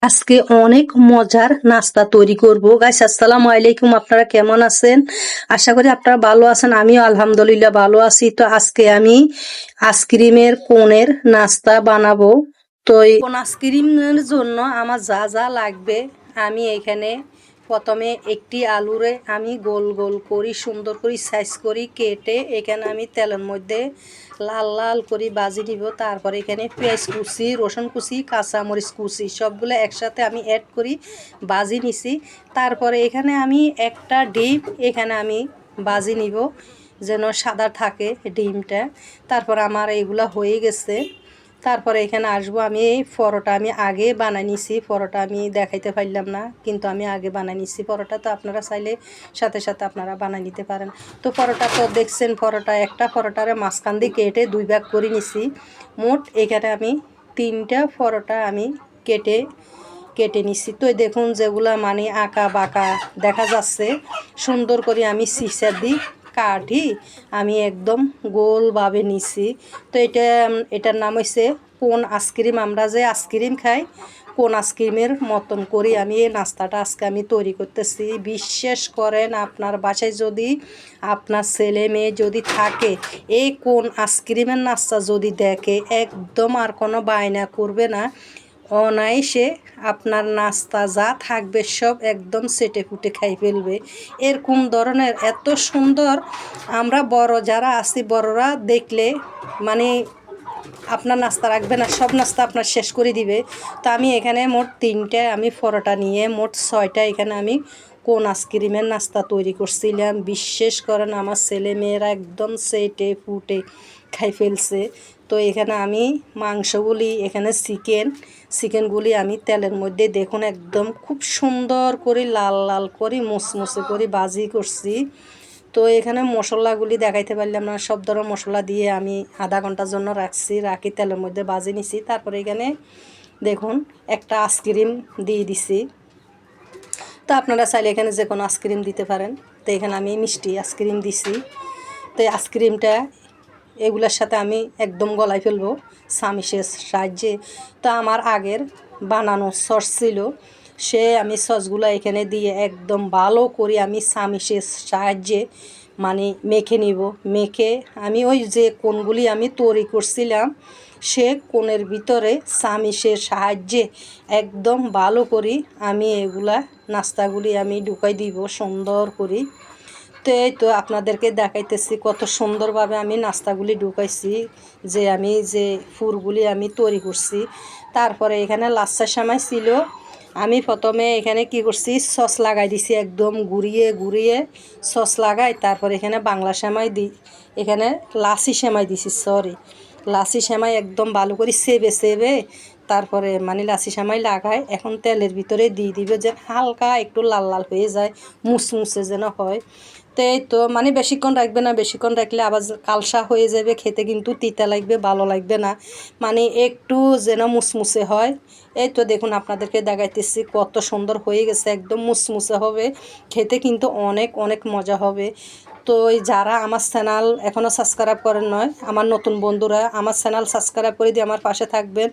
আজকে অনেক মজার নাস্তা তৈরি করব গাইস। আসসালামু আলাইকুম, আপনারা কেমন আছেন? আশা করি আপনারা ভালো আছেন। আমিও আলহামদুলিল্লাহ ভালো আছি। তো আজকে আমি আইসক্রিমের কোনের নাস্তা বানাবো। তো এই কোন আইসক্রিমের জন্য আমার যা যা লাগবে, আমি এখানে প্রথমে একটি আলুরে আমি গোল গোল করি, সুন্দর করে সাইজ করি কেটে এখানে আমি তেলের মধ্যে লাল লাল করে ভাজি নিব। তারপরে এখানে পেঁয়াজ কুচি, রসুন কুচি, কাঁচামরিচ কুচি সবগুলো একসাথে আমি অ্যাড করি ভাজি নিছি। তারপরে এখানে আমি একটা ডিম এখানে আমি ভাজি নিব যেন সাদা থাকে ডিমটা। তারপর আমার এইগুলা হয়ে গেছে। তারপরে এখানে আসবো আমি এই পরোটা আমি আগে বানাই নিছি। পরোটা আমি দেখাইতে পারলাম না, কিন্তু আমি আগে বানাই নিছি পরোটা। তো আপনারা চাইলে সাথে সাথে আপনারা বানাই নিতে পারেন। তো পরোটা তো দেখছেন, পরোটা একটা পরোটারে মাঝখান দিয়ে কেটে দুই ভাগ করে নিছি। মোট এখানে আমি তিনটা পরোটা আমি কেটে কেটে নিছি। তো দেখুন যেগুলা মানে আঁকা বাঁকা দেখা যাচ্ছে, সুন্দর করে আমি সিসা দিই কাঠি আমি একদম গোলভাবে নিছি। তো এটার নাম হয়েছে কোন আইসক্রিম। আমরা যে আইসক্রিম খাই, কোন আইসক্রিমের মতন করে আমি এই নাস্তাটা আজকে আমি তৈরি করতেছি। বিশ্বাস করেন, আপনার বাসায় যদি আপনার ছেলে মেয়ে যদি থাকে, এই কোন আইসক্রিমের নাস্তা যদি দেখে, একদম আর কোনো বায়না করবে না। অনায়াসে আপনার নাস্তা যা থাকবে সব একদম চেটে ফুটে খাই ফেলবে। এরকম ধরনের এত সুন্দর, আমরা বড় যারা আছি বড়রা দেখলে মানে আপনার নাস্তা রাখবে না, সব নাস্তা আপনার শেষ করে দিবে। তো আমি এখানে মোট তিনটে আমি পরোটা নিয়ে মোট 6টা এখানে আমি কোন আইসক্রিমের নাস্তা তৈরি করছিলাম। বিশ্বাস করেন, আমার ছেলে মেয়েরা একদম চেটে ফুটে খাই ফেলছে। তো এখানে আমি মাংসগুলি, এখানে চিকেনগুলি আমি তেলের মধ্যে দেখুন একদম খুব সুন্দর করে লাল লাল করে মুসমুসে করে ভাজি করছি। তো এখানে মশলাগুলি দেখাইতে পারলাম না, সব ধরনের মশলা দিয়ে আমি আধা ঘন্টার জন্য রাখি তেলের মধ্যে ভাজি নিছি। তারপরে এখানে দেখুন একটা আইসক্রিম দিয়ে দিছি। তো আপনারা চাইলে এখানে যে কোনো আইসক্রিম দিতে পারেন। তো এখানে আমি মিষ্টি আইসক্রিম দিছি। তো এই আইসক্রিমটা এগুলোর সাথে আমি একদম গলায় ফেলবো চামিচের সাহায্যে। তো আমার আগের বানানো সস ছিল, সে আমি সসগুলো এখানে দিয়ে একদম ভালো করে আমি চামিচের সাহায্যে মানে মেখে নিব। মেখে আমি ওই যে কোনগুলি আমি তৈরি করছিলাম, সে কোণের ভিতরে চামিচের সাহায্যে একদম ভালো করি আমি এগুলা নাস্তাগুলি আমি ঢুকাই দিব সুন্দর করে। তো এই তো আপনাদেরকে দেখাইতেছি কত সুন্দরভাবে আমি নাস্তাগুলি ঢুকাইছি, যে আমি যে ফুরগুলি আমি তৈরি করছি। তারপরে এখানে লাচ্ছার সময় ছিল, আমি প্রথমে এখানে কি করছি, সস লাগাই দিছি একদম ঘুরিয়ে ঘুরিয়ে সস লাগাই। তারপর এখানে বাংলা সেমাই দিই, এখানে লাচ্ছি সেমাই দিছি, সরি লাচ্ছি সেমাই একদম ভালো করে সেবে সেবে তারপরে মানে লাচ্ছি সেমাই লাগায় এখন তেলের ভিতরে দিয়ে দিবে, যে হালকা একটু লাল লাল হয়ে যায়, মুসমুসে যেন হয়। তো এই তো মানে বেশিক্ষণ রাখবে না, বেশিক্ষণ রাখলে আবার কালসা হয়ে যাবে, খেতে কিন্তু তিতা লাগবে, ভালো লাগবে না। মানে একটু যেন মুসমুসে হয়। এই তো দেখুন আপনাদেরকে দেখাইতেছি কত সুন্দর হয়ে গেছে, একদম মুসমুসে হবে, খেতে কিন্তু অনেক অনেক মজা হবে। তো যারা আমার চ্যানেল এখনও সাবস্ক্রাইব করেন নয়, আমার নতুন বন্ধুরা আমার চ্যানেল সাবস্ক্রাইব করে দিয়ে আমার পাশে থাকবেন।